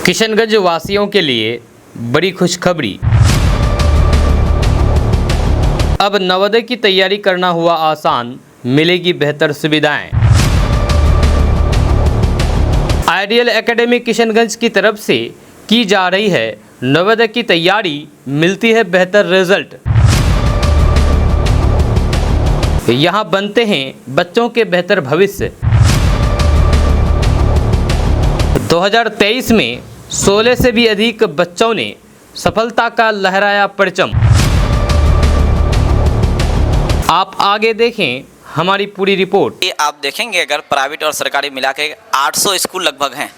किशनगंज वासियों के लिए बड़ी खुशखबरी। अब नवोदय की तैयारी करना हुआ आसान, मिलेगी बेहतर सुविधाएं। आइडियल एकेडमी किशनगंज की तरफ से की जा रही है नवोदय की तैयारी, मिलती है बेहतर रिजल्ट। यहाँ बनते हैं बच्चों के बेहतर भविष्य। 2023 में 16 से भी अधिक बच्चों ने सफलता का लहराया परचम। आप आगे देखें हमारी पूरी रिपोर्ट। ये आप देखेंगे अगर प्राइवेट और सरकारी मिला के 800 स्कूल लगभग हैं,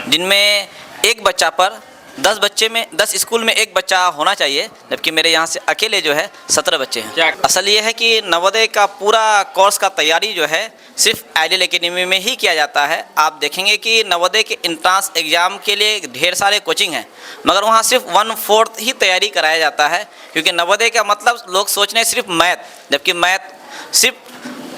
जिनमें एक बच्चा पर 10 स्कूल में एक बच्चा होना चाहिए, जबकि मेरे यहाँ से अकेले जो है 17 बच्चे हैं। असल ये है कि नवोदय का पूरा कोर्स का तैयारी जो है सिर्फ आइडियल एकेडमी में ही किया जाता है। आप देखेंगे कि नवोदय के एंट्रेंस एग्ज़ाम के लिए ढेर सारे कोचिंग हैं, मगर वहाँ सिर्फ 1/4 ही तैयारी कराया जाता है, क्योंकि नवोदय का मतलब लोग सोच रहे हैं सिर्फ मैथ, जबकि मैथ सिर्फ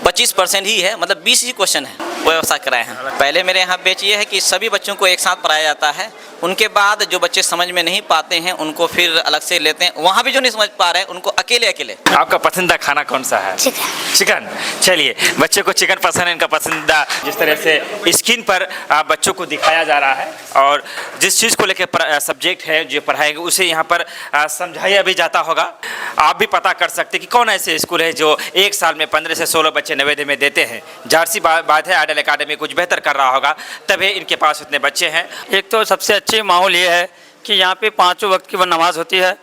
25% ही है, मतलब 20 ही क्वेश्चन है व्यवस्था कराए हैं। पहले मेरे यहाँ बैच ये है कि सभी बच्चों को एक साथ पढ़ाया जाता है, उनके बाद जो बच्चे समझ में नहीं पाते हैं उनको फिर अलग से लेते हैं, वहाँ भी जो नहीं समझ पा रहे हैं उनको अकेले। आपका पसंदीदा खाना कौन सा है? चिकन। चलिए, बच्चे को चिकन पसंद है, इनका पसंदीदा जिस तरह से स्क्रीन पर बच्चों को दिखाया जा रहा है और जिस चीज़ को लेकर सब्जेक्ट है जो पढ़ाएंगे उसे यहाँ पर समझाया भी जाता होगा। आप भी पता कर सकते कि कौन ऐसे स्कूल है जो एक साल में 15 से 16 बच्चे नवोदय में देते हैं। जाहिर सी बात है आइडियल एकेडमी कुछ बेहतर कर रहा होगा, तभी इनके पास इतने बच्चे हैं। एक तो सबसे अच्छी माहौल ये है कि यहाँ पे 5 वक्त की नमाज होती है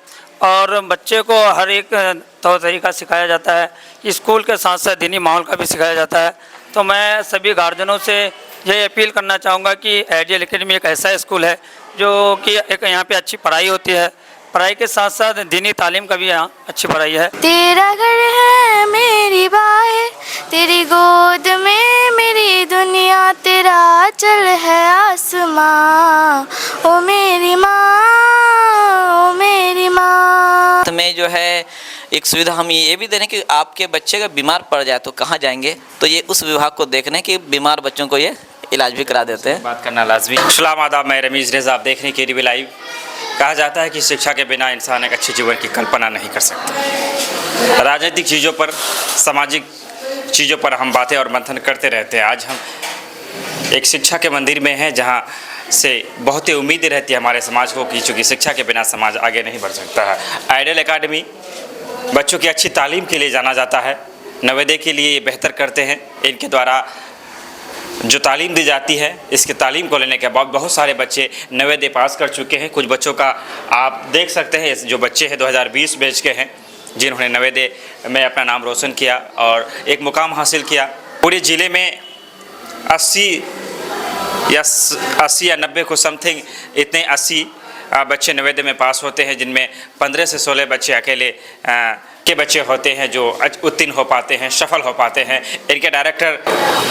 और बच्चे को हर एक तौर तरीका सिखाया जाता है। स्कूल के साथ साथ दीनी माहौल का भी सिखाया जाता है। तो मैं सभी गार्जियनों से ये अपील करना चाहूँगा कि आइडियल एकेडमी एक ऐसा स्कूल है जो कि एक यहाँ पे अच्छी पढ़ाई होती है, पढ़ाई के साथ साथ दीनी तालीम का भी यहाँ अच्छी पढ़ाई है। तेरा घर है मेरी बाहें, तेरी गोद में मेरी दुनिया, तेरा चल है आसमां, ओ मेरी माँ, ओ मेरी माँ। में जो है एक सुविधा हम ये भी दे रहे हैं कि आपके बच्चे का बीमार पड़ जाए तो कहाँ जाएंगे, तो ये उस विभाग को देख रहे हैं कि बीमार बच्चों को ये इलाज भी करा देते हैं। बात करना लाजमी। सलाम आदाब, मैं रमीज़ रेज़ा, आप देख रहे हैं KDV लाइव। कहा जाता है कि शिक्षा के बिना इंसान एक अच्छे जीवन की कल्पना नहीं कर सकता। राजनीतिक चीज़ों पर, सामाजिक चीज़ों पर हम बातें और मंथन करते रहते हैं। आज हम एक शिक्षा के मंदिर में हैं जहां से बहुत ही उम्मीद रहती है हमारे समाज को कि चूँकि शिक्षा के बिना समाज आगे नहीं बढ़ सकता है। आइडियल एकेडमी बच्चों की अच्छी तालीम के लिए जाना जाता है, नवोदय के लिए बेहतर करते हैं। इनके द्वारा जो तालीम दी जाती है, इसके तालीम को लेने के बाद बहुत सारे बच्चे नवोदय पास कर चुके हैं। कुछ बच्चों का आप देख सकते हैं, जो बच्चे हैं 2020 बैच के हैं, जिन्होंने नवोदय में अपना नाम रोशन किया और एक मुकाम हासिल किया। पूरे ज़िले में 80 या 90 को समथिंग इतने 80 बच्चे नवोदय में पास होते हैं, जिनमें 15 से 16 बच्चे अकेले के बच्चे होते हैं जो उत्तीर्ण हो पाते हैं, सफल हो पाते हैं। इनके डायरेक्टर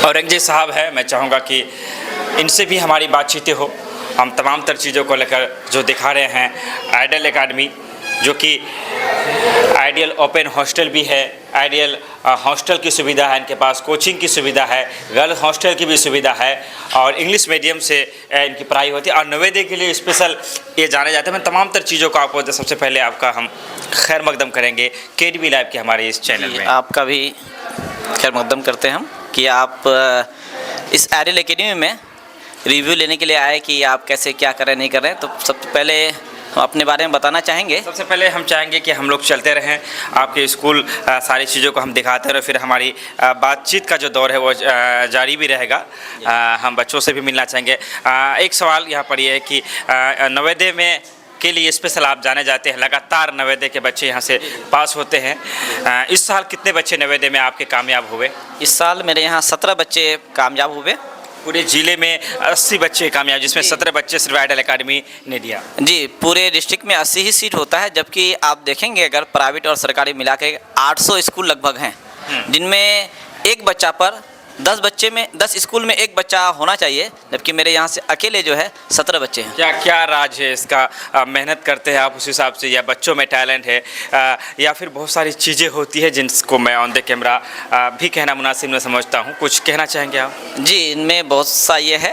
औरंगजेब साहब है, मैं चाहूँगा कि इनसे भी हमारी बातचीतें हो। हम तमाम तर चीज़ों को लेकर जो दिखा रहे हैं आइडियल एकेडमी, जो कि आइडियल ओपन हॉस्टल भी है, आइडियल हॉस्टल की सुविधा है इनके पास, कोचिंग की सुविधा है, गर्ल्स हॉस्टल की भी सुविधा है और इंग्लिश मीडियम से इनकी पढ़ाई होती है और नवोदय के लिए स्पेशल ये जाने जाते हैं। मैं तमाम तर चीज़ों को आपको सबसे पहले आपका हम खैर मकदम करेंगे KDV लाइव के हमारे इस चैनल में। आपका भी खैर मकदम करते हैं हम कि आप इस आइडियल एकेडमी में रिव्यू लेने के लिए आए कि आप कैसे क्या कर रहे हैं नहीं कर रहे हैं। तो सबसे पहले हम अपने बारे में बताना चाहेंगे। सबसे पहले हम चाहेंगे कि हम लोग चलते रहें, आपके स्कूल सारी चीज़ों को हम दिखाते रहे, फिर हमारी बातचीत का जो दौर है वो जारी भी रहेगा। हम बच्चों से भी मिलना चाहेंगे। एक सवाल यहाँ पर ये है कि नवोदय में के लिए स्पेशल आप जाने जाते हैं, लगातार नवोदय के बच्चे यहाँ से पास होते हैं। इस साल कितने बच्चे नवोदय में आपके कामयाब हुए? इस साल मेरे यहाँ 17 बच्चे कामयाब हुए। पूरे ज़िले में 80 बच्चे कामयाब, जिसमें 17 बच्चे सिर्फ आइडियल एकेडमी ने दिया। जी, पूरे डिस्ट्रिक्ट में 80 ही सीट होता है, जबकि आप देखेंगे अगर प्राइवेट और सरकारी मिला के 800 स्कूल लगभग हैं, जिनमें एक बच्चा पर 10 स्कूल में एक बच्चा होना चाहिए, जबकि मेरे यहाँ से अकेले जो है 17 बच्चे हैं। क्या राज है इसका? मेहनत करते हैं आप उस हिसाब से, या बच्चों में टैलेंट है, या फिर बहुत सारी चीज़ें होती है जिनको मैं ऑन द कैमरा भी कहना मुनासिब मैं समझता हूँ। कुछ कहना चाहेंगे आप? जी, इनमें बहुत सा ये है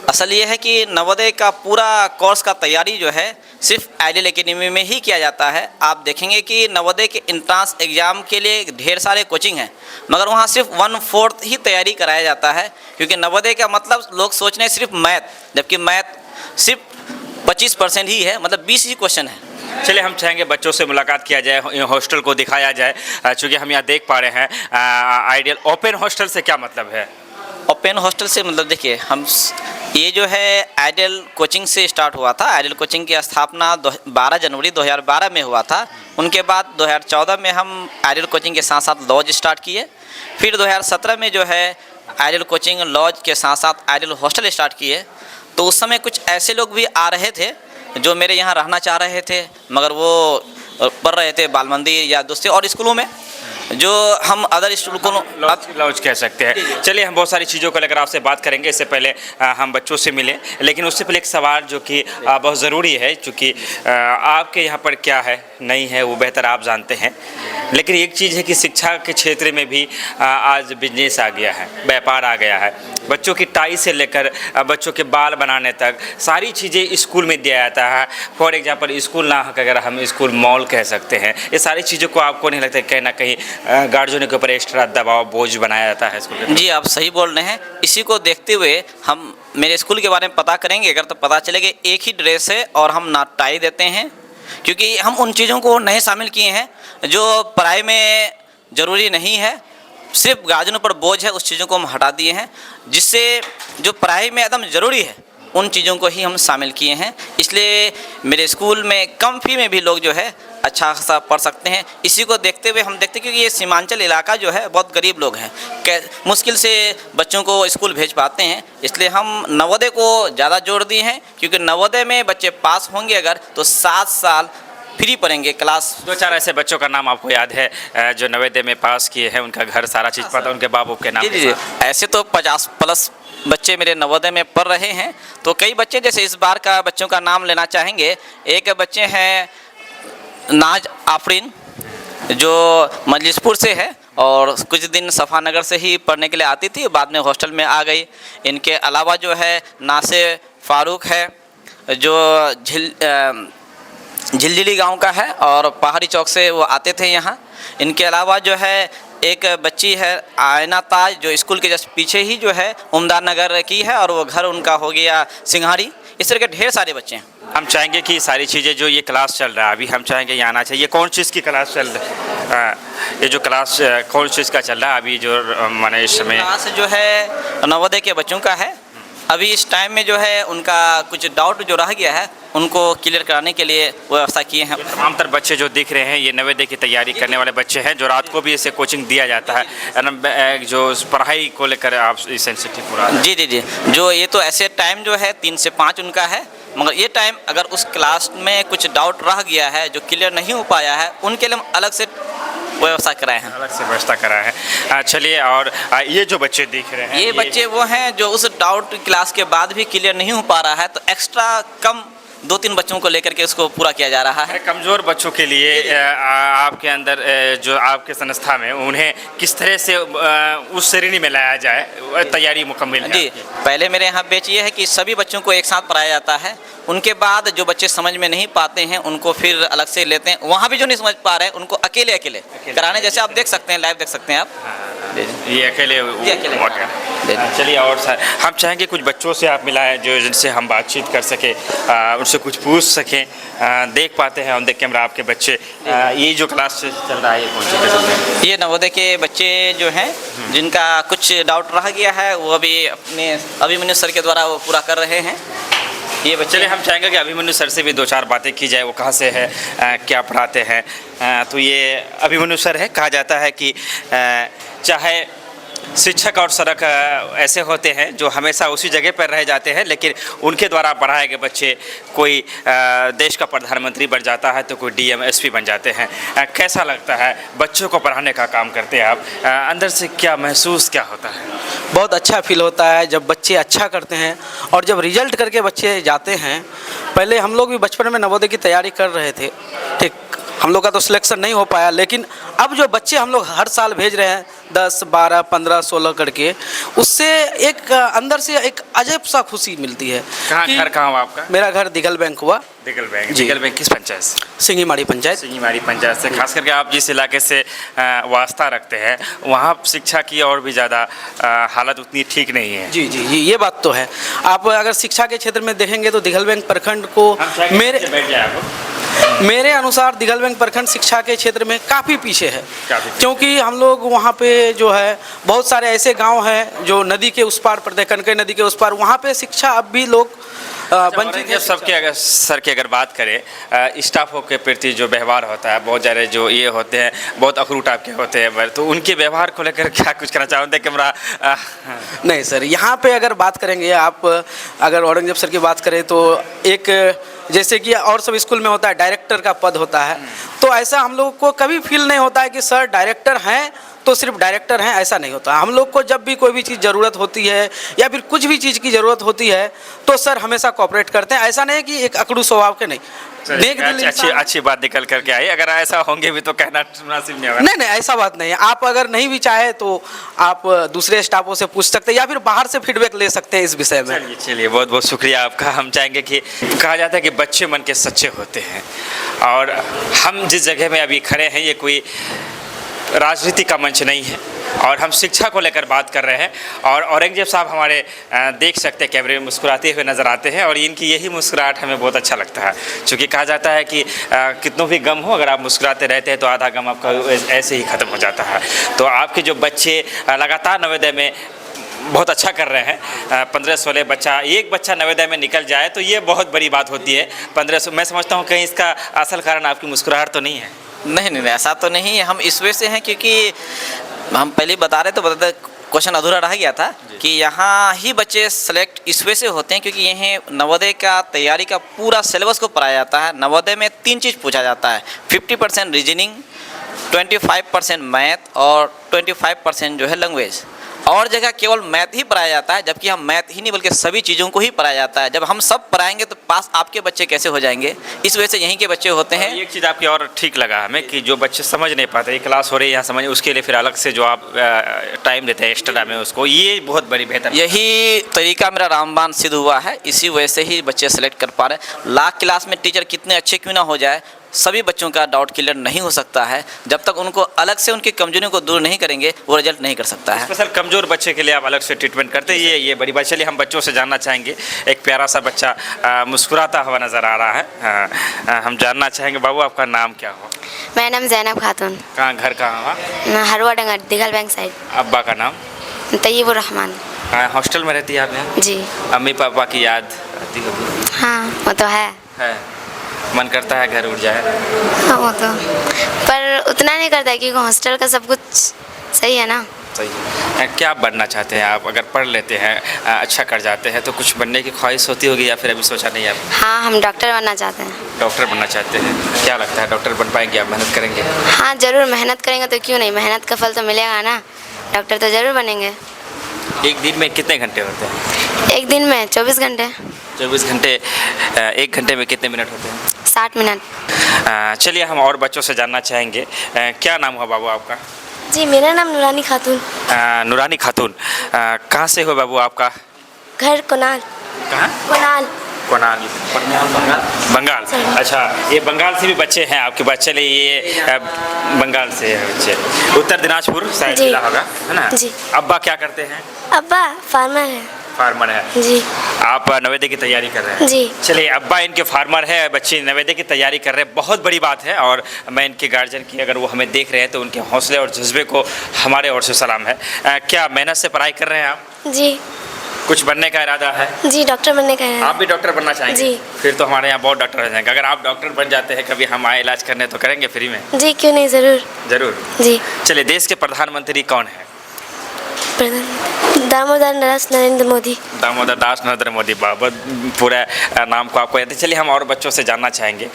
असल ये है कि नवोदय का पूरा कोर्स का तैयारी जो है सिर्फ आइडियल एकेडमी में ही किया जाता है। आप देखेंगे कि नवोदय के एंट्रेंस एग्ज़ाम के लिए ढेर सारे कोचिंग हैं, मगर वहाँ सिर्फ 1/4 ही तैयारी कराया जाता है, क्योंकि नवोदय का मतलब लोग सोच रहे हैं सिर्फ मैथ, जबकि मैथ सिर्फ 25% ही है, मतलब 20 ही क्वेश्चन है। चलिए हम चाहेंगे बच्चों से मुलाकात किया जाए, हॉस्टल को दिखाया जाए, चूँकि हम यहाँ देख पा रहे हैं आइडियल ओपन हॉस्टल से क्या मतलब है? ओपन हॉस्टल से मतलब देखिए, हम ये जो है आइडियल कोचिंग से स्टार्ट हुआ था। आइडियल कोचिंग की स्थापना 12 जनवरी 2012 में हुआ था। उनके बाद 2014 में हम आइडियल कोचिंग के साथ साथ लॉज स्टार्ट किए। फिर 2017 में जो है आइडियल कोचिंग लॉज के साथ साथ आइडियल हॉस्टल स्टार्ट किए। तो उस समय कुछ ऐसे लोग भी आ रहे थे जो मेरे यहाँ रहना चाह रहे थे, मगर वो पढ़ रहे थे बाल मंदिर या दूसरे और स्कूलों में, जो हम अदर स्कूल को लॉज कह सकते हैं। चलिए हम बहुत सारी चीज़ों को लेकर आपसे बात करेंगे। इससे पहले हम बच्चों से मिलें, लेकिन उससे पहले एक सवाल जो कि बहुत ज़रूरी है, क्योंकि आपके यहाँ पर क्या है नहीं है वो बेहतर आप जानते हैं, लेकिन एक चीज़ है कि शिक्षा के क्षेत्र में भी आज बिजनेस आ गया है, व्यापार आ गया है। बच्चों की टाई से लेकर बच्चों के बाल बनाने तक सारी चीज़ें स्कूल में दिया जाता है। फॉर एग्जांपल स्कूल ना अगर हम स्कूल मॉल कह सकते हैं, ये सारी चीज़ों को आपको नहीं लगता कहीं ना कहीं गार्जियनों के ऊपर एक्स्ट्रा दबाव बोझ बनाया जाता है स्कूल में? जी, आप सही बोल रहे हैं। इसी को देखते हुए हम मेरे स्कूल के बारे में पता करेंगे, अगर तो पता चलेगा एक ही ड्रेस है और हम ना टाई देते हैं, क्योंकि हम उन चीज़ों को नहीं शामिल किए हैं जो पढ़ाई में ज़रूरी नहीं है, सिर्फ गार्जियनों पर बोझ है, उस चीज़ों को हम हटा दिए हैं। जिससे जो पढ़ाई में एकदम ज़रूरी है उन चीज़ों को ही हम शामिल किए हैं। इसलिए मेरे स्कूल में कम फी में भी लोग जो है अच्छा खासा पढ़ सकते हैं। इसी को देखते हुए हम देखते हैं, क्योंकि ये सीमांचल इलाका जो है बहुत गरीब लोग हैं, मुश्किल से बच्चों को स्कूल भेज पाते हैं, इसलिए हम नवोदय को ज़्यादा जोर दिए हैं। क्योंकि नवोदय में बच्चे पास होंगे अगर तो 7 साल फ्री पढ़ेंगे क्लास। 2-4 ऐसे बच्चों का नाम आपको याद है जो नवोदय में पास किए हैं, उनका घर सारा चीज़ पता, उनके बाप बाप के नाम? जी, ऐसे तो 50+ बच्चे मेरे नवोदय में पढ़ रहे हैं। तो कई बच्चे, जैसे इस बार का बच्चों का नाम लेना चाहेंगे। एक बच्चे हैं नाज आफरीन, जो मजलिसपुर से है और कुछ दिन सफ़ानगर से ही पढ़ने के लिए आती थी, बाद में हॉस्टल में आ गई। इनके अलावा जो है नासे फारूक है, जो झिलझिली गांव का है और पहाड़ी चौक से वो आते थे यहाँ। इनके अलावा जो है एक बच्ची है आयना ताज, जो स्कूल के जस्ट पीछे ही जो है उमदार नगर की है, और वो घर उनका हो गया सिंघाड़ी। इस तरह के ढेर सारे बच्चे हैं। हम चाहेंगे कि सारी चीज़ें जो ये क्लास चल रहा है अभी, हम चाहेंगे यहाँ आना चाहिए। कौन चीज़ की क्लास चल रही है? ये जो क्लास कौन चीज़ का चल रहा है अभी जो मैंने इस समय? क्लास जो है नवोदय के बच्चों का है। अभी इस टाइम में जो है उनका कुछ डाउट जो रह गया है उनको क्लियर कराने के लिए व्यवस्था किए हैं। तमाम तर बच्चे जो दिख रहे हैं ये नवोदय की तैयारी करने वाले बच्चे हैं, जो रात को भी इसे कोचिंग दिया जाता है, जो पढ़ाई को लेकर आप सेंसिटिव पूरा? जी जी जी, जो ये तो ऐसे टाइम जो है 3 से 5 उनका है, मगर ये टाइम अगर उस क्लास में कुछ डाउट रह गया है जो क्लियर नहीं हो पाया है, उनके लिए हम अलग से व्यवस्था कराए हैं। अलग से व्यवस्था कराया है। चलिए, और ये जो बच्चे दिख रहे हैं, ये बच्चे वो हैं जो उस डाउट क्लास के बाद भी क्लियर नहीं हो पा रहा है, तो एक्स्ट्रा कम 2-3 बच्चों को लेकर के उसको पूरा किया जा रहा है। कमज़ोर बच्चों के लिए आपके अंदर जो आपके संस्था में उन्हें किस तरह से उस श्रेणी में लाया जाए, तैयारी मुकम्मल? जी, पहले मेरे यहाँ बैच ये है कि सभी बच्चों को एक साथ पढ़ाया जाता है। उनके बाद जो बच्चे समझ में नहीं पाते हैं उनको फिर अलग से लेते हैं। वहाँ भी जो नहीं समझ पा रहे हैं उनको अकेले कराने, जैसे आप देख सकते हैं, लाइव देख सकते हैं आप। ये अकेले चलिए, और हम चाहेंगे कुछ बच्चों से आप मिलाएं जो जिनसे हम बातचीत कर सकें, उनसे कुछ पूछ सकें। देख पाते हैं ऑन द कैमरा आपके बच्चे। ये जो क्लास चल रहा है ये कौन सी क्लास है? ये नवोदय के बच्चे जो हैं जिनका कुछ डाउट रह गया है वो अभी अपने अभिमन्यु सर के द्वारा वो पूरा कर रहे हैं। ये बच्चे, चलिए हम चाहेंगे कि अभिमन्यु सर से भी 2-4 बातें की जाए, वो कहाँ से है, क्या पढ़ाते हैं। तो ये अभिमन्यु सर है। कहा जाता है कि चाहे शिक्षक और सड़क ऐसे होते हैं जो हमेशा उसी जगह पर रह जाते हैं, लेकिन उनके द्वारा पढ़ाए गए बच्चे कोई देश का प्रधानमंत्री बन जाता है तो कोई DM SP बन जाते हैं। कैसा लगता है बच्चों को पढ़ाने का काम करते हैं आप, अंदर से क्या महसूस क्या होता है? बहुत अच्छा फील होता है जब बच्चे अच्छा करते हैं और जब रिजल्ट करके बच्चे जाते हैं। पहले हम लोग भी बचपन में नवोदय की तैयारी कर रहे थे, ठीक, हम लोग का तो सिलेक्शन नहीं हो पाया, लेकिन अब जो बच्चे हम लोग हर साल भेज रहे हैं 10, 12, 15, 16 करके, उससे एक अंदर से एक अजब सा खुशी मिलती है। कहाँ कि घर कहाँ हुआ आपका? मेरा घर दिघल बैंक हुआ। दिगल बैंक। जी। दिगल बैंक किस पंचायत से? सिंगीमाड़ी पंचायत। सिंगीमाड़ी पंचायत से। खास करके आप जिस इलाके से वास्ता रखते हैं वहाँ शिक्षा की और भी ज़्यादा हालत उतनी ठीक नहीं है। जी जी जी, ये बात तो है। आप अगर शिक्षा के क्षेत्र में देखेंगे तो दिघल बैंक प्रखंड को मेरे अनुसार दिघल बैंक प्रखंड शिक्षा के क्षेत्र में काफ़ी पीछे है। क्योंकि हम लोग वहाँ पे जो है बहुत सारे ऐसे गांव हैं जो नदी के उस पार पड़ते हैं, कनकई नदी के उस पार, वहाँ पे शिक्षा अब भी लोग वंचित है। सबकी अगर सर की अगर बात करें स्टाफों के प्रति जो व्यवहार होता है, बहुत ज़्यादा जो ये होते हैं बहुत अखरू टाइप के होते हैं, तो उनके व्यवहार को लेकर क्या कुछ कहना चाहते हैं कैमरा? नहीं सर, यहाँ पे अगर बात करेंगे आप, अगर औरंगजेब सर की बात करें तो एक जैसे कि और सब स्कूल में होता है डायरेक्टर का पद होता है, तो ऐसा हम लोग को कभी फील नहीं होता है कि सर डायरेक्टर हैं तो सिर्फ डायरेक्टर हैं, ऐसा नहीं होता। हम लोग को जब भी कोई भी चीज़ ज़रूरत होती है या फिर कुछ भी चीज़ की ज़रूरत होती है तो सर हमेशा कोऑपरेट करते हैं। ऐसा नहीं कि एक अकड़ू स्वभाव के नहीं, अच्छी बात निकल करके आई। अगर ऐसा होंगे भी तो कहना मुनासिब नहीं होगा। नहीं ऐसा बात नहीं है। आप अगर नहीं भी चाहे तो आप दूसरे स्टाफों से पूछ सकते हैं या फिर बाहर से फीडबैक ले सकते हैं इस विषय में। चलिए बहुत बहुत शुक्रिया आपका। हम चाहेंगे कि कहा जाता है कि बच्चे मन के सच्चे होते हैं, और हम जिस जगह में अभी खड़े हैं ये कोई राजनीति का मंच नहीं है, और हम शिक्षा को लेकर बात कर रहे हैं। और औरंगजेब साहब हमारे देख सकते हैं कैमरे में मुस्कुराते हुए नज़र आते हैं, और इनकी यही मुस्कुराहट हमें बहुत अच्छा लगता है। क्योंकि कहा जाता है कि कितनों भी गम हो, अगर आप मुस्कुराते रहते हैं तो आधा गम आपका ऐसे ही ख़त्म हो जाता है। तो आपके जो बच्चे लगातार नवोदय में बहुत अच्छा कर रहे हैं, 15-16 बच्चा, एक बच्चा नवोदय में निकल जाए तो ये बहुत बड़ी बात होती है। 1500 मैं समझता हूँ कहीं इसका असल कारण आपकी मुस्कुराहट तो नहीं है? नहीं, ऐसा तो नहीं है। हम इस वजह से हैं क्योंकि हम पहले बता रहे तो बताते क्वेश्चन अधूरा रह गया था कि यहाँ ही बच्चे सेलेक्ट इस वजह से होते हैं क्योंकि यहीं नवोदय का तैयारी का पूरा सिलेबस को पढ़ाया जाता है। नवोदय में 3 चीज़ पूछा जाता है, 50% रीजनिंग, 25% मैथ और 25% जो है लैंग्वेज। और जगह केवल मैथ ही पढ़ाया जाता है, जबकि हम मैथ ही नहीं बल्कि सभी चीज़ों को ही पढ़ाया जाता है। जब हम सब पढ़ाएंगे तो पास आपके बच्चे कैसे हो जाएंगे? इस वजह से यहीं के बच्चे होते हैं। एक चीज़ आपकी और ठीक लगा हमें कि जो बच्चे समझ नहीं पाते, क्लास हो रही है यहाँ समझ, उसके लिए फिर अलग से जो आप टाइम देते हैं एक्स्ट्रा में उसको, ये बहुत बड़ी बेहतर। यही तरीका मेरा रामबाण सिद्ध हुआ है, इसी वजह से ही बच्चे सेलेक्ट कर पा रहे हैं। लाख क्लास में टीचर कितने अच्छे क्यों ना हो जाए, सभी बच्चों का डाउट क्लियर नहीं हो सकता है। जब तक उनको अलग से उनकी कमजोरियों को दूर नहीं करेंगे वो रिजल्ट नहीं कर सकता है। स्पेशल कमज़ोर बच्चे के लिए आप अलग से ट्रीटमेंट करते हैं, ये बड़ी बात। चलिए हम बच्चों से जानना चाहेंगे। एक प्यारा सा बच्चा मुस्कुराता हुआ नज़र आ रहा है, हम जानना चाहेंगे बाबू आपका नाम क्या हो? मेरा नाम जैनब खातून। कहाँ घर कहाँ हुआ? हरवा डंगर, दिघल बैंक साइड। अब्बा का नाम? तैयबुर रहमान। हॉस्टल में रहती है आप यहाँ? जी। अम्मी पापा की याद आती होगी? हाँ वो तो है। मन करता है घर उठ जाए? हाँ वो तो, पर उतना नहीं करता है क्योंकि हॉस्टल का सब कुछ सही है ना। सही है। क्या बनना चाहते हैं आप? अगर पढ़ लेते हैं, अच्छा कर जाते हैं तो कुछ बनने की ख्वाहिश होती होगी या फिर अभी सोचा नहीं आप? हाँ हम डॉक्टर बनना चाहते हैं। डॉक्टर बनना चाहते हैं, क्या लगता है डॉक्टर बन पाएंगे आप? मेहनत करेंगे? हाँ ज़रूर मेहनत करेंगे तो क्यों नहीं, मेहनत का फल तो मिलेगा ना, डॉक्टर तो ज़रूर बनेंगे। एक दिन में कितने घंटे होते हैं? एक दिन में 24 घंटे। 24 घंटे। 1 घंटे में कितने मिनट होते हैं? 60 मिनट। चलिए हम और बच्चों से जानना चाहेंगे। क्या नाम हुआ बाबू आपका? जी मेरा नाम नूरानी खातून। नूरानी खातून, कहाँ से हो बाबू आपका? घर कोनाल। कहाँ? कोनाल। कोनाल, बंगाल। अच्छा, ये बंगाल से भी बच्चे हैं आपके पास? चलिए ये बंगाल से है बच्चे। उत्तर दिनाजपुर साइड जिला होगा, है ना? जी। अब्बा क्या करते हैं? अब्बा फार्मर है। फार्मर है जी। आप नवोदय की तैयारी कर रहे हैं? जी। चलिए अब्बा इनके फार्मर है, बच्चे नवोदय की तैयारी कर रहे हैं, बहुत बड़ी बात है। और मैं इनके गार्जियन की, अगर वो हमें देख रहे हैं तो उनके हौसले और जज्बे को हमारे ओर से सलाम है। क्या मेहनत से पढ़ाई कर रहे हैं आप? जी। कुछ बनने का इरादा है? जी डॉक्टर बनने का है। आप भी डॉक्टर बनना चाहेंगे? जी। फिर तो हमारे यहाँ बहुत डॉक्टर हो जाएंगे। अगर आप डॉक्टर बन जाते हैं, कभी हम आए इलाज करने तो करेंगे फ्री में? जी क्यों नहीं, ज़रूर। जरूर। जी। चलिए देश के प्रधानमंत्री कौन है? दामोदर दास नरेंद्र मोदी। दामोदर दास नरेंद्र मोदी बाबा, पूरा नाम को आपको याद है। चलिए हम और बच्चों से जानना चाहेंगे।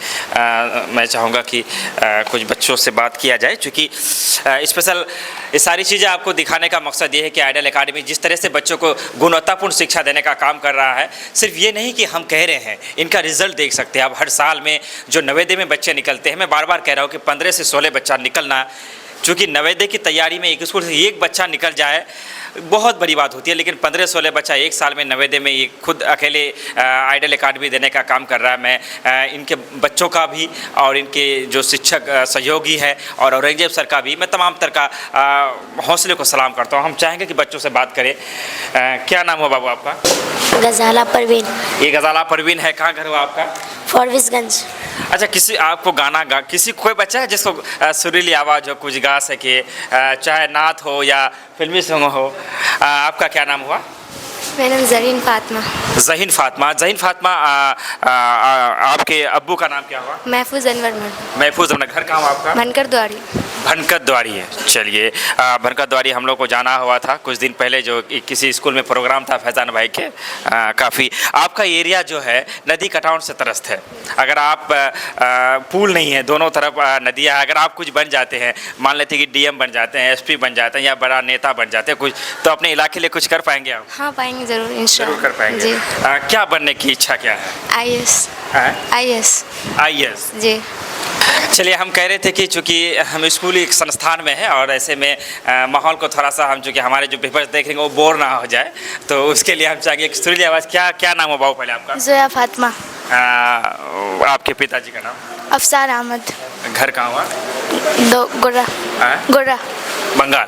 मैं चाहूँगा कि कुछ बच्चों से बात किया जाए, क्योंकि स्पेशल ये सारी चीज़ें आपको दिखाने का मकसद ये है कि आइडियल एकेडमी जिस तरह से बच्चों को गुणवत्तापूर्ण शिक्षा देने का काम कर रहा है, सिर्फ ये नहीं कि हम कह रहे हैं, इनका रिजल्ट देख सकते हैं आप। हर साल में जो नवोदय में बच्चे निकलते हैं, मैं बार बार कह रहा हूँ कि 15 से 16 बच्चा निकलना, चूँकि नवोदय की तैयारी में एक स्कूल से एक बच्चा निकल जाए बहुत बड़ी बात होती है, लेकिन 15-16 बच्चा एक साल में नवोदय में ये खुद अकेले आइडियल एकेडमी देने का काम कर रहा है। मैं इनके बच्चों का भी और इनके जो शिक्षक सहयोगी है और औरंगजेब सर का भी मैं तमाम तरह का हौसले को सलाम करता हूँ। हम चाहेंगे कि बच्चों से बात करें। क्या नाम हो बाबू आपका? गजाला परवीन, ये गजाला परवीन है। कहाँ घर हुआ आपका? फॉरबिसगंज। अच्छा, किसी आपको गाना किसी कोई बच्चा है जिसको सुरीली आवाज़ हो, कुछ गा सके, चाहे नात हो या फिल्मी सॉन्ग हो? आपका क्या नाम हुआ? मेरा नाम जरीन फातिमा। ज़हीन फातिमा। ज़हीन फातिमा, आपके अब्बू का नाम क्या हुआ? महफूज अनवर मन। महफूज अनवर। घर कहाँ हुआ आपका? बनकर द्वारी। भनकत द्वारी है। चलिए, भनकत द्वारी हम लोग को जाना हुआ था कुछ दिन पहले, जो किसी स्कूल में प्रोग्राम था फैज़ान भाई के। काफ़ी आपका एरिया जो है नदी कटान से त्रस्त है। अगर आप पुल नहीं है, दोनों तरफ नदियाँ, अगर आप कुछ बन जाते हैं, मान लेते हैं कि डीएम बन जाते हैं, एसपी बन जाते हैं या बड़ा नेता बन जाते हैं कुछ, तो अपने इलाके के लिए कुछ कर पाएंगे आप? हाँ पाएंगे ज़रूर, इंशाल्लाह। जरूर कर पाएंगे जी। क्या बनने की इच्छा क्या है? आईएएस। आईएएस। जी। चलिए, हम कह रहे थे कि चूँकि हम स्कूल एक संस्थान में है और ऐसे में माहौल को थोड़ा सा हम, चूँकि हमारे जो पेपर्स देखेंगे वो बोर ना हो जाए, तो उसके लिए हम चाहेंगे सुरीली आवाज़। क्या नाम हो बाबू पहले आपका? जोया फातिमा। आपके पिताजी का नाम? अफसार अहमद। घर कहाँ हुआ? गोरा। गोरा बंगाल।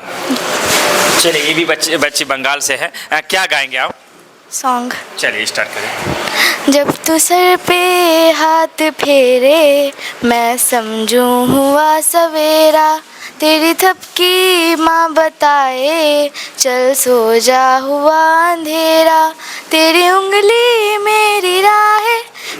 चलिए, ये भी बच्ची बंगाल से है। क्या गाएंगे आप? सॉन्ग। चलिए स्टार्ट करें। जब तू सर पे हाथ फेरे मैं समझूं हुआ सवेरा, तेरी थपकी माँ बताए चल सो जा हुआ अंधेरा, तेरी उंगली मेरी राह,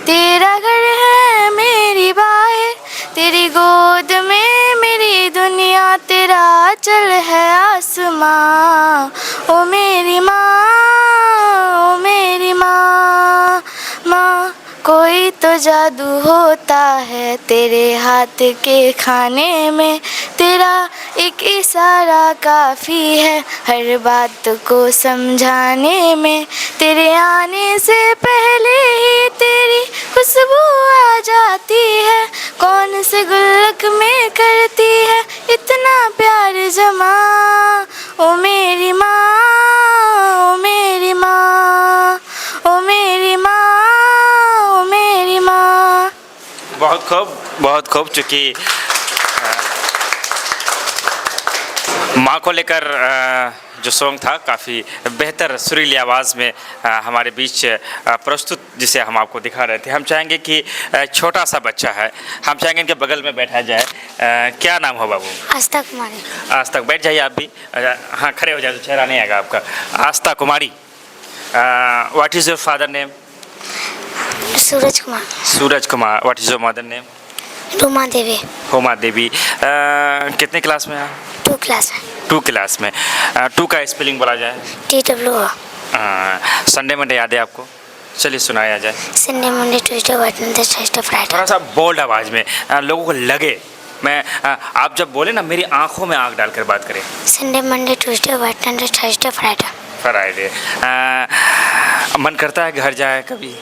तेरा घर है मेरी बाहें, तेरी गोद में मेरी दुनिया, तेरा चल है आसमां। ओ मेरी माँ, ओ मेरी माँ, माँ कोई तो जादू होता है तेरे हाथ के खाने में, तेरा एक इशारा काफ़ी है हर बात को समझाने में, तेरे आने से पहले ही तेरी खुशबू आ जाती है, कौन से गुल्लक में करती है इतना प्यार जमा। ओ मेरी माँ, ओ मेरी माँ, ओ मेरी माँ, ओ मेरी माँ। बहुत खूब, बहुत खूब। चूँकि माँ को लेकर जो सॉन्ग था काफ़ी बेहतर सुरीली आवाज़ में हमारे बीच प्रस्तुत, जिसे हम आपको दिखा रहे थे। हम चाहेंगे कि छोटा सा बच्चा है, हम चाहेंगे इनके बगल में बैठा जाए। क्या नाम हो बाबू? आस्था कुमारी। आस्था, बैठ जाइए आप भी। हाँ, खड़े हो जाए तो चेहरा नहीं आएगा आपका। Astha Kumari. What is your father name? Suraj Kumar. Suraj Kumar. What is your mother name? Ruma Devi. Homa Devi. कितने क्लास में हैं? 2 क्लास है। 2 क्लास में। 2 का स्पेलिंग बोला जाए? TW। संडे मंडे याद है आपको? चलिए सुनाया जाए। Sunday Monday Tuesday Wednesday Thursday Friday. थोड़ा सा बोल्ड आवाज़ में, लोगों को लगे। मैं आप जब बोले ना, मेरी आंखों में आंख डालकर बात करें। Sunday Monday Tuesday Wednesday Thursday Friday. Friday. मन करता है घर जाए कभी?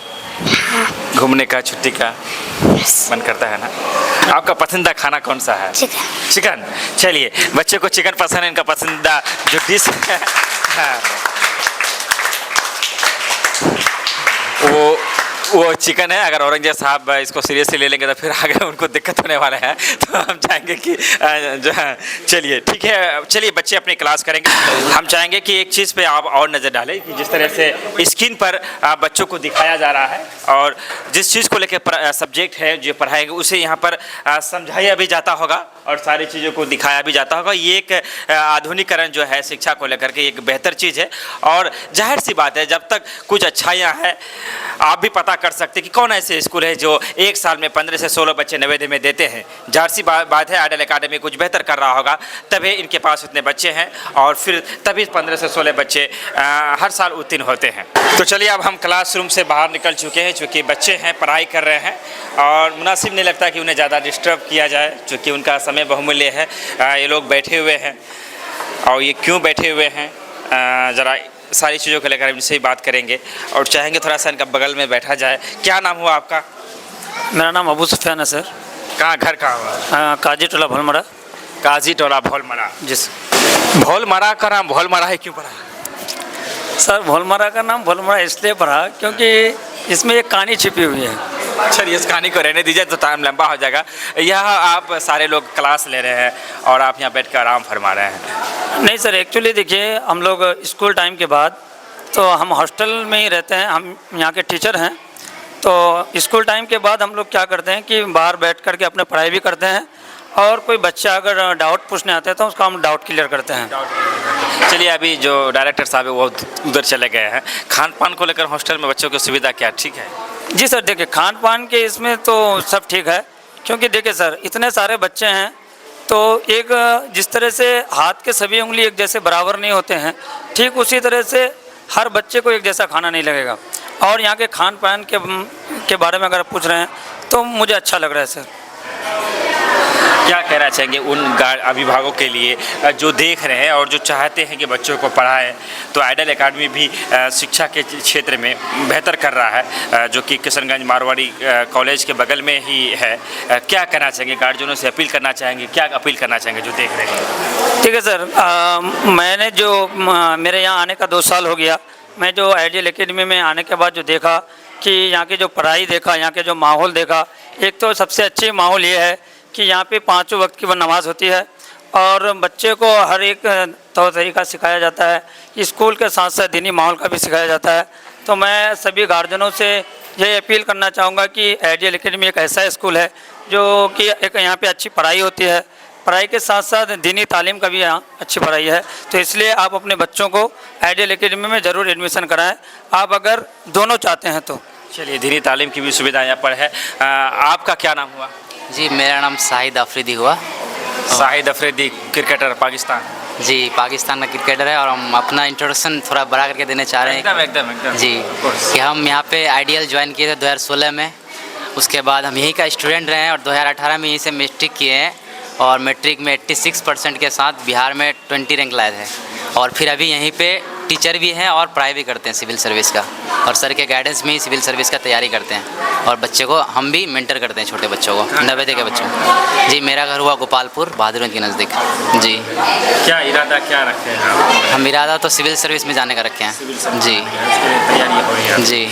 घूमने का, छुट्टी का मन करता है ना? आपका पसंदीदा खाना कौन सा है? चिकन। चिकन। चलिए, बच्चे को चिकन पसंद है, इनका पसंदीदा जो डिश है वो चिकन है। अगर औरंगजेब साहब इसको सीरियसली ले लेंगे तो फिर आगे उनको दिक्कत होने वाले हैं, तो हम चाहेंगे कि जो है, चलिए ठीक है, चलिए बच्चे अपनी क्लास करेंगे। हम चाहेंगे कि एक चीज़ पे आप और नज़र डालें कि जिस तरह से स्क्रीन पर बच्चों को दिखाया जा रहा है और जिस चीज़ को लेकर सब्जेक्ट है जो पढ़ाएंगे उसे यहाँ पर समझाया भी जाता होगा और सारी चीज़ों को दिखाया भी जाता होगा। ये एक आधुनिकीकरण जो है शिक्षा को लेकर के एक बेहतर चीज़ है और जाहिर सी बात है, जब तक कुछ अच्छाइयाँ हैं आप भी पता कर सकते हैं कि कौन ऐसे स्कूल है जो एक साल में 15 से 16 बच्चे नवोदय में देते हैं। जाहिर सी बात है आइडियल एकेडमी कुछ बेहतर कर रहा होगा, तभी इनके पास उतने बच्चे हैं और फिर तभी 15 से 16 बच्चे हर साल उत्तीर्ण होते हैं। तो चलिए अब हम क्लासरूम से बाहर निकल चुके हैं, चूँकि बच्चे हैं पढ़ाई कर रहे हैं और मुनासिब नहीं लगता कि उन्हें ज़्यादा डिस्टर्ब किया जाए, चूँकि उनका समय बहुमूल्य है। ये लोग बैठे हुए हैं और ये क्यों बैठे हुए हैं ज़रा सारी चीज़ों को लेकर इनसे ही बात करेंगे और चाहेंगे थोड़ा सा इनका बगल में बैठा जाए। क्या नाम हुआ आपका? मेरा नाम अबू सुफियान है सर। कहाँ घर कहाँ हुआ? काजी टोला भोलमरा। काजी टोला भोलमरा। जिस भोलमरा का नाम भोलमरा है, क्यों पड़ा? सर भोलमरा का नाम भोलमरा इसलिए पड़ा क्योंकि इसमें एक कहानी छिपी हुई है। चलिए इस कहानी को रहने दीजिए, तो टाइम लंबा हो जाएगा। यहाँ आप सारे लोग क्लास ले रहे हैं और आप यहाँ बैठ कर आराम फरमा रहे हैं। नहीं सर, एक्चुअली देखिए हम लोग स्कूल टाइम के बाद तो हम हॉस्टल में ही रहते हैं, हम यहाँ के टीचर हैं। तो स्कूल टाइम के बाद हम लोग क्या करते हैं कि बाहर बैठ कर के अपने पढ़ाई भी करते हैं और कोई बच्चा अगर डाउट पूछने आते हैं तो उसका हम डाउट क्लियर करते हैं। चलिए अभी जो डायरेक्टर साहब है वो उधर चले गए हैं। खान पान को लेकर हॉस्टल में बच्चों की सुविधा क्या ठीक है? जी सर, देखिए खान पान के इसमें तो सब ठीक है, क्योंकि देखिए सर इतने सारे बच्चे हैं तो एक जिस तरह से हाथ के सभी उंगली एक जैसे बराबर नहीं होते हैं, ठीक उसी तरह से हर बच्चे को एक जैसा खाना नहीं लगेगा। और यहाँ के खान पान के बारे में अगर आप पूछ रहे हैं तो मुझे अच्छा लग रहा है सर। क्या कहना चाहेंगे उन अभिभावकों के लिए जो देख रहे हैं और जो चाहते हैं कि बच्चों को पढ़ाएं? तो आइडियल एकेडमी भी शिक्षा के क्षेत्र में बेहतर कर रहा है, जो कि किशनगंज मारवाड़ी कॉलेज के बगल में ही है। क्या कहना चाहेंगे गार्जियनों से, अपील करना चाहेंगे, क्या अपील करना चाहेंगे जो देख रहे हैं? ठीक है सर, मैंने जो मेरे यहाँ आने का 2 साल हो गया, मैं जो आइडियल एकेडमी में आने के बाद जो देखा कि यहाँ की जो पढ़ाई देखा, यहाँ के जो माहौल देखा, एक तो सबसे अच्छी माहौल ये है कि यहाँ पे 5 वक्त की नमाज़ होती है और बच्चे को हर एक तौर तरीका सिखाया जाता है। स्कूल के साथ साथ दीनी माहौल का भी सिखाया जाता है। तो मैं सभी गार्जियनों से ये अपील करना चाहूँगा कि आइडियल एकेडमी एक ऐसा स्कूल है जो कि एक यहाँ पे अच्छी पढ़ाई होती है, पढ़ाई के साथ साथ दीनी तालीम का भी यहाँ अच्छी पढ़ाई है। तो इसलिए आप अपने बच्चों को आइडियल एकेडमी में ज़रूर एडमिशन कराएँ, आप अगर दोनों चाहते हैं तो। चलिए दीनी तालीम की भी सुविधा यहाँ पर है। आपका क्या नाम हुआ? जी मेरा नाम शाहिद अफरीदी हुआ। शाहिद अफरीदी क्रिकेटर पाकिस्तान। जी पाकिस्तान का क्रिकेटर है और हम अपना इंट्रोडक्शन थोड़ा बड़ा करके देने चाह रहे हैं। एकदम जी कि हम यहाँ पे आइडियल ज्वाइन किए थे 2016 में, उसके बाद हम यहीं का स्टूडेंट रहे हैं और 2018 में यहीं से मैट्रिक किए हैं और मैट्रिक में 86% के साथ बिहार में 20 रैंक लाए थे और फिर अभी यहीं पे टीचर भी हैं और पढ़ाई भी करते हैं सिविल सर्विस का, और सर के गाइडेंस में ही सिविल सर्विस का तैयारी करते हैं और बच्चे को हम भी मेंटर करते हैं, छोटे बच्चों को, नवोदय के बच्चों को। जी मेरा घर हुआ गोपालपुर बहादुरगंज के नज़दीक। जी क्या इरादा क्या रखे हैं? हम इरादा तो सिविल सर्विस में जाने का रखे हैं। जी तैयारी हो रही है जी।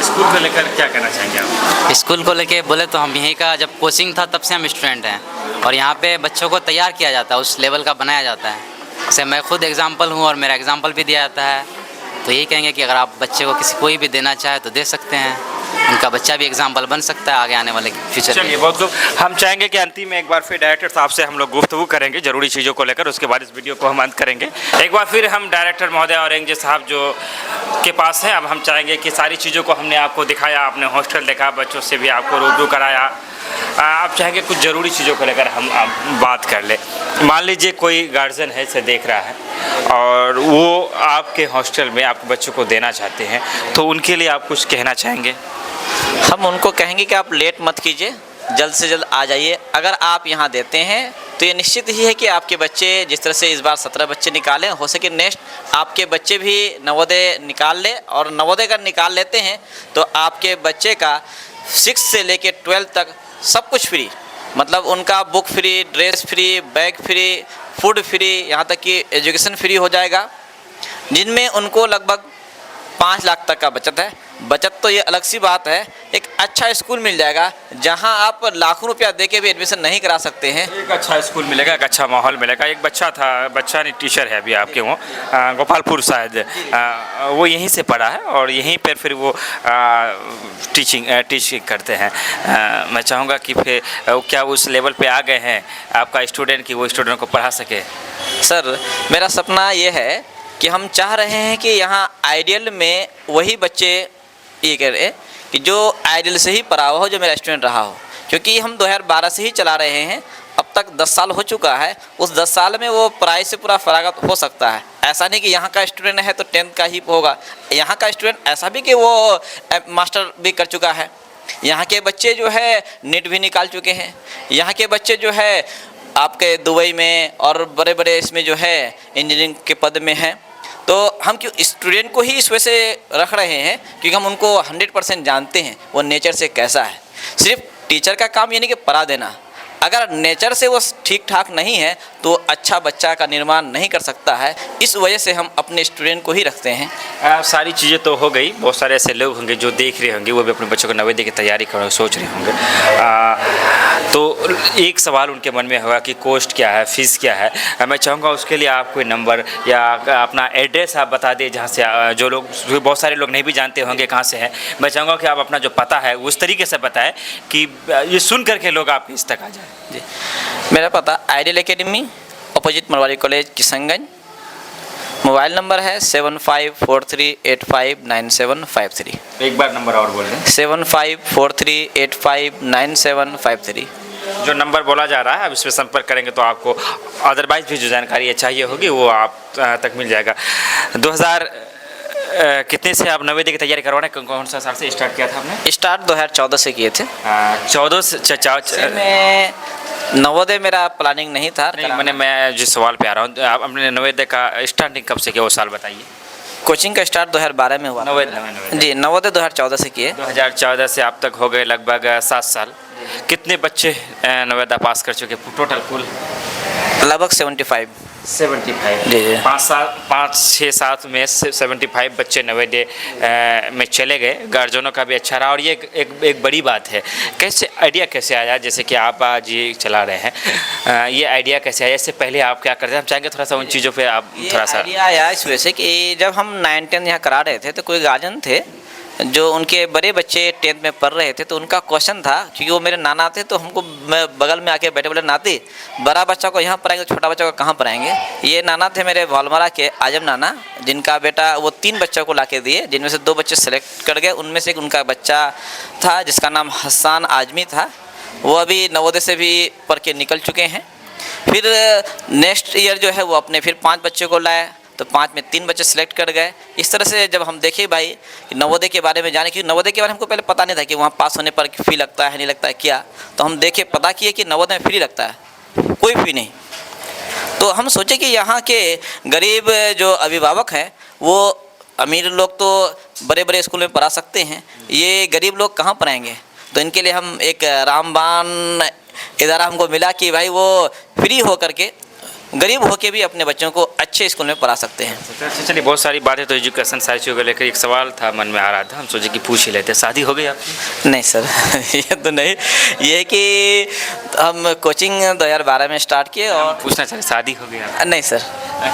स्कूल को लेकर क्या कहना चाहेंगे आप? स्कूल को लेके बोले तो हम यहीं का जब कोचिंग था तब से हम स्टूडेंट हैं और यहाँ पे बच्चों को तैयार किया जाता है, उस लेवल का बनाया जाता है। जैसे मैं खुद एग्जाम्पल हूँ और मेरा एग्जाम्पल भी दिया जाता है। तो यही कहेंगे कि अगर आप बच्चे को किसी कोई भी देना चाहे तो दे सकते हैं, उनका बच्चा भी एग्जाम्पल बन सकता है आगे आने वाले फ्यूचर में। चलिए बहुत खूब। हम चाहेंगे कि अंतिम में एक बार फिर डायरेक्टर साहब से हम लोग गुफ्तगू करेंगे ज़रूरी चीज़ों को लेकर, उसके बाद इस वीडियो को हम अंत करेंगे। एक बार फिर हम डायरेक्टर महोदय औरंगजेब साहब जो के पास हैं, अब हम चाहेंगे कि सारी चीज़ों को हमने आपको दिखाया, आपने हॉस्टल देखा, बच्चों से भी आपको रूबरू कराया। आप चाहेंगे कुछ ज़रूरी चीज़ों को लेकर हम बात कर ले। मान लीजिए कोई गार्जियन है, इसे देख रहा है और वो आपके हॉस्टल में आपके बच्चों को देना चाहते हैं, तो उनके लिए आप कुछ कहना चाहेंगे? हम उनको कहेंगे कि आप लेट मत कीजिए, जल्द से जल्द आ जाइए। अगर आप यहाँ देते हैं तो ये निश्चित ही है कि आपके बच्चे जिस तरह से इस बार 17 बच्चे निकालें, हो सके नेक्स्ट आपके बच्चे भी नवोदय निकाल ले, और नवोदय अगर निकाल लेते हैं तो आपके बच्चे का 6 से लेके 12 तक सब कुछ फ्री, मतलब उनका book free, dress free, bag free, food free, यहाँ तक कि एजुकेशन फ्री हो जाएगा, जिनमें उनको लगभग 5 लाख तक का बचत है। बचत तो ये अलग सी बात है, एक अच्छा स्कूल मिल जाएगा जहां आप लाखों रुपया दे के भी एडमिशन नहीं करा सकते हैं। एक अच्छा स्कूल मिलेगा, एक अच्छा माहौल मिलेगा। एक बच्चा था, बच्चा नहीं टीचर है अभी आपके वो गोपालपुर शायद, वो यहीं से पढ़ा है और यहीं पर फिर वो टीचिंग करते हैं। मैं चाहूँगा कि फिर क्या उस लेवल पे आ गए हैं आपका स्टूडेंट कि वो स्टूडेंट को पढ़ा सके? सर मेरा सपना ये है कि हम चाह रहे हैं कि यहाँ आइडियल में वही बच्चे ये कह रहे कि जो आइडियल से ही पढ़ा हुआ हो, जो मेरा स्टूडेंट रहा हो, क्योंकि हम 2012 से ही चला रहे हैं, अब तक 10 साल हो चुका है। उस 10 साल में वो पढ़ाई से पूरा फरागत हो सकता है। ऐसा नहीं कि यहाँ का स्टूडेंट है तो 10th का ही होगा। यहाँ का स्टूडेंट ऐसा भी कि वो मास्टर भी कर चुका है। यहाँ के बच्चे जो है नेट भी निकाल चुके हैं। यहाँ के बच्चे जो है आपके दुबई में और बड़े बड़े इसमें जो है इंजीनियरिंग के पद में हैं। तो हम क्यों स्टूडेंट को ही इस वजह से रख रहे हैं क्योंकि हम उनको 100% जानते हैं वो नेचर से कैसा है। सिर्फ टीचर का काम ये नहीं कि पढ़ा देना, अगर नेचर से वो ठीक ठाक नहीं है तो अच्छा बच्चा का निर्माण नहीं कर सकता है। इस वजह से हम अपने स्टूडेंट को ही रखते हैं। सारी चीज़ें तो हो गई, बहुत सारे ऐसे लोग होंगे जो देख रहे होंगे, वो भी अपने बच्चों को नवोदय की तैयारी कर सोच रहे होंगे। तो एक सवाल उनके मन में होगा कि कॉस्ट क्या है, फ़ीस क्या है। मैं चाहूँगा उसके लिए आप कोई नंबर या अपना एड्रेस आप बता दें, जहाँ से जो लोग, बहुत सारे लोग नहीं भी जानते होंगे कहाँ से हैं। मैं चाहूँगा कि आप अपना जो पता है उस तरीके से बताएं कि ये सुन करके लोग आप इस तक आ जाए। जी, मेरा पता ideal academy, opposite Marwari college, Kishanganj. Mobile number है 7543859753। एक बार नंबर और बोल दें। 7543859753। जो नंबर बोला जा रहा है आप इस पर संपर्क करेंगे तो आपको अदरवाइज भी जो जानकारी चाहिए होगी वो आप तक मिल जाएगा। 2000 कितने से आप नवोदय की तैयारी करवाने, कौन सा साल से स्टार्ट किया था आपने? स्टार्ट 2014 से किए थे। 14 से में नवोदय मेरा प्लानिंग नहीं था। मैं जिस सवाल पे आ रहा हूँ, आप अपने नवोदय का स्टार्टिंग कब से किया, वो साल बताइए। कोचिंग का स्टार्ट 2012 में हुआ। नवोदय जी, नवोदय 2014 से किए। 2014 से आप तक हो गए लगभग 7 साल। कितने बच्चे नवोदय पास कर चुके टोटल कुल? लगभग 75। जी जी। 5-6 में 75 बच्चे नवोदय में चले गए। गार्जियनों का भी अच्छा रहा। और ये एक बड़ी बात है। कैसे आइडिया कैसे आया, जैसे कि आप आज ये चला रहे हैं, ये आइडिया कैसे आया? इससे पहले आप क्या करते हैं? हम चाहेंगे थोड़ा सा उन चीज़ों पे आप थोड़ा सा। आइडिया आया इस वजह से कि जब हम 9-10 यहाँ करा रहे थे तो कोई गार्जियन थे जो उनके बड़े बच्चे 10th में पढ़ रहे थे, तो उनका क्वेश्चन था, क्योंकि वो मेरे नाना थे, तो हमको मैं बगल में आके बैठे बोले, नाती बड़ा बच्चा को यहाँ पढ़ाएंगे तो छोटा बच्चा को कहाँ पढ़ाएंगे? ये नाना थे मेरे भौलमरा के आजम नाना, जिनका बेटा वो 3 बच्चों को ला के दिए, जिनमें से 2 बच्चे सेलेक्ट कर गए। उनमें से एक उनका बच्चा था जिसका नाम हसन आजमी था, वो अभी नवोदय से भी पढ़ के निकल चुके हैं। फिर नेक्स्ट ईयर जो है वो अपने फिर 5 बच्चों को लाए, तो 5 में 3 बच्चे सेलेक्ट कर गए। इस तरह से जब हम देखे भाई कि नवोदय के बारे में जाने, क्योंकि नवोदय के बारे में हमको पहले पता नहीं था कि वहाँ पास होने पर फ़ी लगता है नहीं लगता है क्या, तो हम देखे पता किए कि नवोदय में फ्री लगता है, कोई फ़ी नहीं। तो हम सोचे कि यहाँ के गरीब जो अभिभावक हैं वो अमीर लोग तो बड़े बड़े स्कूल में पढ़ा सकते हैं, ये गरीब लोग कहाँ पढ़ाएंगे? तो इनके लिए हम एक रामबान इदारा हमको मिला कि भाई वो फ्री हो करके गरीब होके भी अपने बच्चों को अच्छे स्कूल में पढ़ा सकते हैं। चलिए, बहुत सारी बातें तो एजुकेशन सारी चीज़ों को लेकर एक सवाल था मन में आ रहा था, हम सोचे कि पूछ ही लेते। शादी हो गई आपकी? नहीं सर ये तो नहीं, ये है कि हम कोचिंग 2012 में स्टार्ट किए और पूछना चाहिए शादी हो गई आपकी? नहीं सर।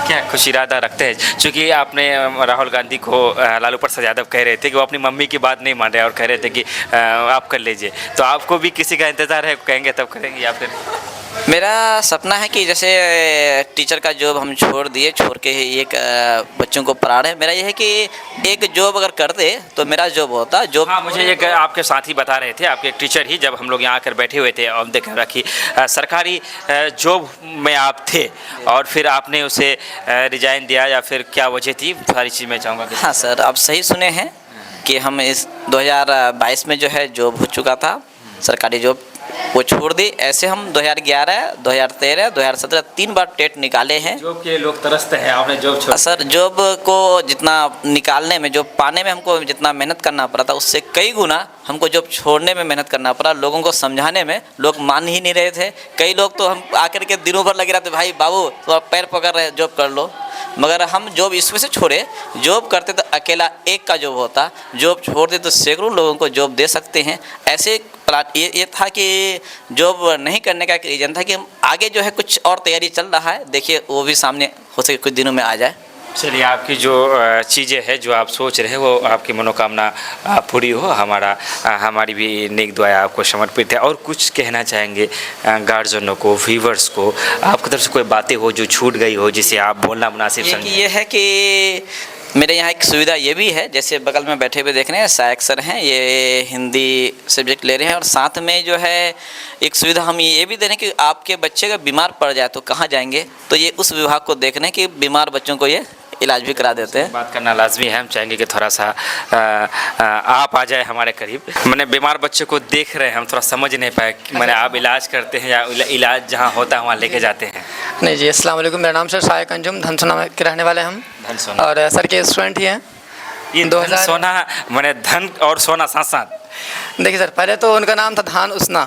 क्या कुछ इरादा रखते हैं? चूँकि आपने राहुल गांधी को लालू प्रसाद यादव कह रहे थे कि वो अपनी मम्मी की बात नहीं मान रहे और कह रहे थे कि आप कर लीजिए, तो आपको भी किसी का इंतज़ार है, कहेंगे तब करेंगे या फिर? मेरा सपना है कि जैसे टीचर का जॉब हम छोड़ के एक बच्चों को पढ़ा रहे हैं, मेरा ये है कि एक जॉब अगर करते तो मेरा जॉब होता जॉब। हाँ, मुझे एक आपके साथी बता रहे थे, आपके एक टीचर ही, जब हम लोग यहाँ आकर बैठे हुए थे और देख रहा कि सरकारी जॉब में आप थे और फिर आपने उसे रिजाइन दिया, या फिर क्या वजह थी? सारी चीज़ मैं चाहूँगा। हाँ सर, आप सही सुने हैं कि हम इस 2022 में जो है जॉब हो चुका था, सरकारी जॉब वो छोड़ दी। ऐसे हम 2011, 2013, 2017 3 बार टेट निकाले हैं। जॉब के लोग तरसते हैं, आपने जॉब छोड़? सर, जॉब को जितना निकालने में, जॉब पाने में हमको जितना मेहनत करना पड़ा था, उससे कई गुना हमको जॉब छोड़ने में मेहनत करना पड़ा। लोगों को समझाने में लोग मान ही नहीं रहे थे। कई लोग तो हम आकर के दिनों भर लगे रहते, भाई बाबू तो पैर पकड़ रहे, जॉब कर लो। मगर हम जॉब इस वजह से छोड़े, जॉब करते तो अकेला एक का जॉब होता, जॉब छोड़ दे तो सैकड़ों लोगों को जॉब दे सकते हैं। ऐसे ये था कि जॉब नहीं करने का एक रीज़न था कि हम आगे जो है कुछ और तैयारी चल रहा है, देखिए वो भी सामने हो सके कुछ दिनों में आ जाए। चलिए, आपकी जो चीज़ें हैं, जो आप सोच रहे हैं, वो आपकी मनोकामना पूरी हो। हमारी भी नेक दुआएं आपको समर्पित है। और कुछ कहना चाहेंगे गार्जियनों को, व्यूवर्स को, आपकी तरफ से कोई बातें हो जो छूट गई हो, जिसे आप बोलना मुनासिब समझें? ये है कि मेरे यहाँ एक सुविधा ये भी है, जैसे बगल में बैठे हुए देख रहे हैं सहायक सर हैं, ये हिंदी सब्जेक्ट ले रहे हैं, और साथ में जो है एक सुविधा हम ये भी दे रहे हैं कि आपके बच्चे का बीमार पड़ जाए तो कहाँ जाएंगे, तो ये उस विभाग को देख रहे हैं कि बीमार बच्चों को ये इलाज भी करा देते हैं। बात करना लाजमी है, हम चाहेंगे कि थोड़ा सा आप आ जाए हमारे करीब। मैंने बीमार बच्चे को देख रहे हैं, हम थोड़ा समझ नहीं पाए मैंने आप इलाज करते हैं या इलाज जहाँ होता है वहाँ लेके जाते हैं? नहीं जी, अस्सलाम वालेकुम। मेरा नाम सर शायक अंजुम, धनसोना के रहने वाले हम, धनसोना। और सर के स्टूडेंट ही हैं। ये धनसोना मैंने धन और सोना साथ साथ? देखिए सर, पहले तो उनका नाम था धान उसना,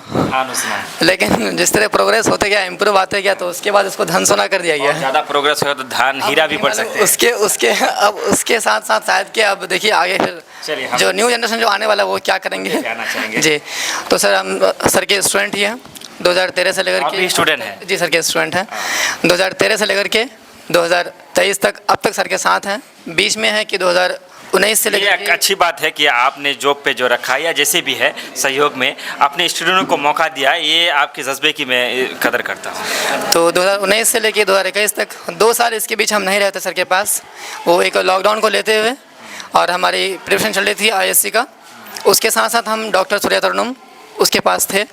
लेकिन जिस तरह प्रोग्रेस होते गया, इम्प्रूव आते गया, तो उसके बाद उसको धन सोना कर दिया गया। ज़्यादा प्रोग्रेस होगा तो धान हीरा भी बढ़ सकते हैं। उसके साथ साथ शायद कि अब देखिए आगे फिर जो न्यू जनरेशन जो आने वाला वो क्या करेंगे जी। तो सर हम सर के स्टूडेंट ही हैं, 2013 से लेकर के स्टूडेंट हैं जी, सर के स्टूडेंट हैं। 2013 से लेकर के 2023 तक अब तक सर के साथ हैं। बीच में है कि 2019 से लेकर एक अच्छी बात है कि आपने जॉब पे जो रखा या जैसे भी है सहयोग में अपने स्टूडेंटों को मौका दिया, ये आपके जज्बे की मैं कदर करता हूँ। तो 2019 से लेकर 2021 तक 2 साल इसके बीच हम नहीं रहते सर के पास, वो एक लॉकडाउन को लेते हुए, और हमारी प्रिपरेशन चल रही थी ISC का। उसके साथ साथ हम डॉक्टर सूर्या तरुणम उसके पास थे,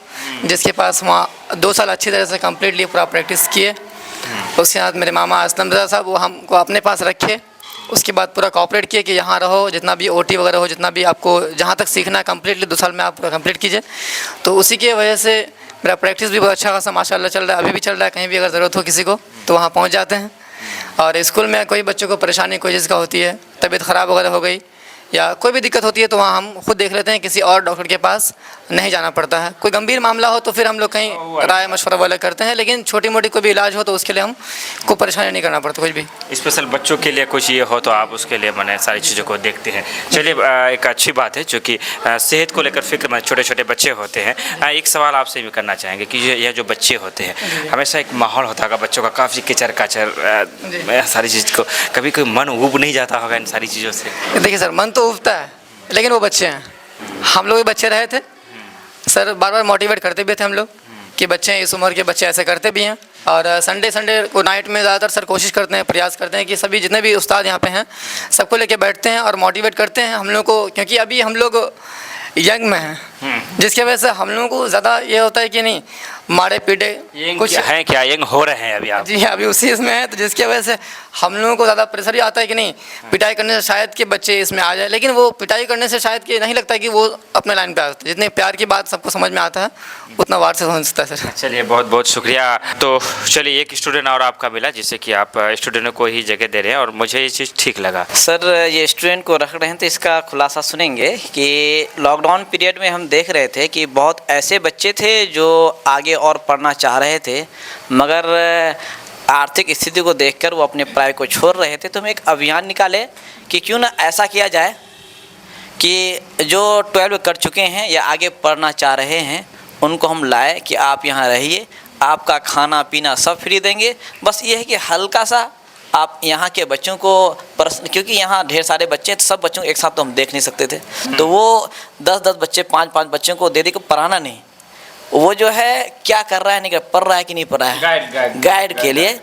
जिसके पास वहाँ 2 साल अच्छी तरह से कम्प्लीटली पूरा प्रैक्टिस किए। उसके बाद मेरे मामा असलम रज़ा साहब, वो हमको अपने पास रखे। उसके बाद पूरा कोऑपरेट किए कि यहाँ रहो, जितना भी OT वगैरह हो, जितना भी आपको जहाँ तक सीखना है कम्प्लीटली 2 साल में आप कंप्लीट कीजिए। तो उसी की वजह से मेरा प्रैक्टिस भी बहुत अच्छा खासा माशाल्लाह चल रहा है, अभी भी चल रहा है। कहीं भी अगर ज़रूरत हो किसी को तो वहाँ पहुँच जाते हैं। और स्कूल में कोई बच्चों को परेशानी कोई चीज़ का होती है, तबीयत ख़राब वगैरह हो गई या कोई भी दिक्कत होती है, तो वहाँ हम खुद देख लेते हैं, किसी और डॉक्टर के पास नहीं जाना पड़ता है। कोई गंभीर मामला हो तो फिर हम लोग कहीं राय मशवरा वाला करते हैं, लेकिन छोटी मोटी कोई भी इलाज हो तो उसके लिए हम को परेशानी नहीं करना पड़ता कुछ भी। स्पेशल बच्चों के लिए कुछ ये हो तो आप उसके लिए मैंने सारी चीज़ों को देखते हैं। चलिए एक अच्छी बात है, चूँकि सेहत को लेकर फिक्र छोटे छोटे बच्चे होते हैं। एक सवाल आपसे भी करना चाहेंगे कि यह जो बच्चे होते हैं, हमेशा एक माहौल होता होगा बच्चों का काफ़ी किचर काचर, सारी चीज़ को कभी कोई मन ऊब नहीं जाता होगा इन सारी चीज़ों से? देखिए सर, मन तो उबता है, लेकिन वो बच्चे हैं, हम लोग भी बच्चे रहे थे सर, बार बार मोटिवेट करते भी थे हम लोग कि बच्चे हैं, इस उम्र के बच्चे ऐसे करते भी हैं। और संडे को नाइट में ज़्यादातर सर कोशिश करते हैं, प्रयास करते हैं कि सभी जितने भी उस्ताद यहाँ पे हैं सबको लेके बैठते हैं और मोटिवेट करते हैं हम लोग को, क्योंकि अभी हम लोग यंग में हैं, जिसकी वजह से हम लोगों को ज़्यादा ये होता है कि नहीं मारे पीटे कुछ है क्या, यंग हो रहे हैं अभी आप? जी अभी उसी इसमें है, तो जिसकी वजह से हम लोगों को ज़्यादा प्रेशर ही आता है कि नहीं पिटाई करने से शायद कि बच्चे इसमें आ जाए, लेकिन वो पिटाई करने से शायद कि नहीं लगता कि वो अपने लाइन पे आते। जितने प्यार की बात सबको समझ में आता है उतना वार से समझता है सर। चलिए बहुत बहुत शुक्रिया। तो चलिए एक स्टूडेंट और आपका मिला जिससे कि आप स्टूडेंटों को ही जगह दे रहे हैं और मुझे ये चीज़ ठीक लगा। सर ये स्टूडेंट को रख रहे हैं तो इसका खुलासा सुनेंगे कि लॉकडाउन पीरियड में हम देख रहे थे कि बहुत ऐसे बच्चे थे जो आगे और पढ़ना चाह रहे थे, मगर आर्थिक स्थिति को देखकर वो अपने पढ़ाई को छोड़ रहे थे। तो हम एक अभियान निकाले कि क्यों ना ऐसा किया जाए कि जो 12 कर चुके हैं या आगे पढ़ना चाह रहे हैं उनको हम लाए कि आप यहाँ रहिए, आपका खाना पीना सब फ्री देंगे। बस ये है कि हल्का सा आप यहाँ के बच्चों को क्योंकि यहाँ ढेर सारे बच्चे हैं तो सब बच्चों को एक साथ तो हम देख नहीं सकते थे, तो वो 10-10 बच्चे 5-5 बच्चों को दे के पढ़ाना नहीं, वो जो है क्या कर रहा है नहीं पढ़ रहा है कि नहीं पढ़ रहा है, गाइड के लिए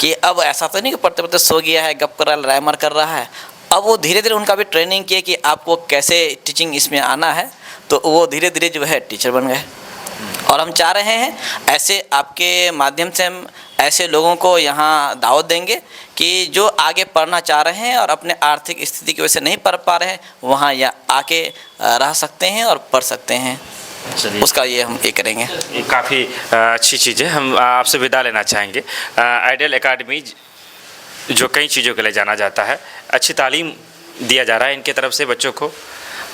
कि अब ऐसा तो नहीं कि पढ़ते पढ़ते सो गया है, गप कर रहा है, लड़ाई कर रहा है। अब वो धीरे धीरे उनका भी ट्रेनिंग किया कि आपको कैसे टीचिंग इसमें आना है, तो वो धीरे धीरे जो है टीचर बन गए। और हम चाह रहे हैं ऐसे आपके माध्यम से हम ऐसे लोगों को यहाँ दावत देंगे कि जो आगे पढ़ना चाह रहे हैं और अपने आर्थिक स्थिति की वजह से नहीं पढ़ पा रहे हैं, वहाँ या आके रह सकते हैं और पढ़ सकते हैं। उसका ये हम ये करेंगे। ये काफ़ी अच्छी चीज़ है। हम आपसे विदा लेना चाहेंगे। आइडियल एकेडमी जो कई चीज़ों के लिए जाना जाता है, अच्छी तालीम दिया जा रहा है इनके तरफ से बच्चों को,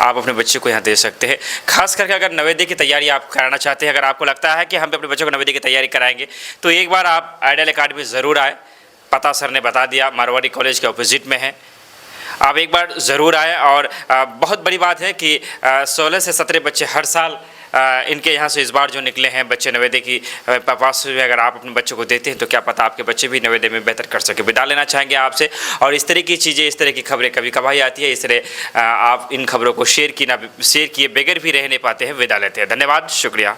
आप अपने बच्चे को यहाँ दे सकते हैं। खास करके अगर नवोदय की तैयारी आप कराना चाहते हैं, अगर आपको लगता है कि हम अपने बच्चों को नवोदय की तैयारी कराएंगे, तो एक बार आप आइडियल एकेडमी ज़रूर आए। पता सर ने बता दिया, मारवाड़ी कॉलेज के ऑपोजिट में है। आप एक बार ज़रूर आए। और बहुत बड़ी बात है कि 16 से 17 बच्चे हर साल इनके यहाँ से इस बार जो निकले हैं बच्चे नवोदय की पास हुए, अगर आप अपने बच्चों को देते हैं तो क्या पता आपके बच्चे भी नवोदय में बेहतर कर सके। विदा लेना चाहेंगे आपसे। और इस तरह की चीज़ें, इस तरह की खबरें कभी कभार आती है, इस तरह आप इन खबरों को शेयर किए बगैर भी रह नहीं पाते हैं। विदा लेते हैं। धन्यवाद, शुक्रिया।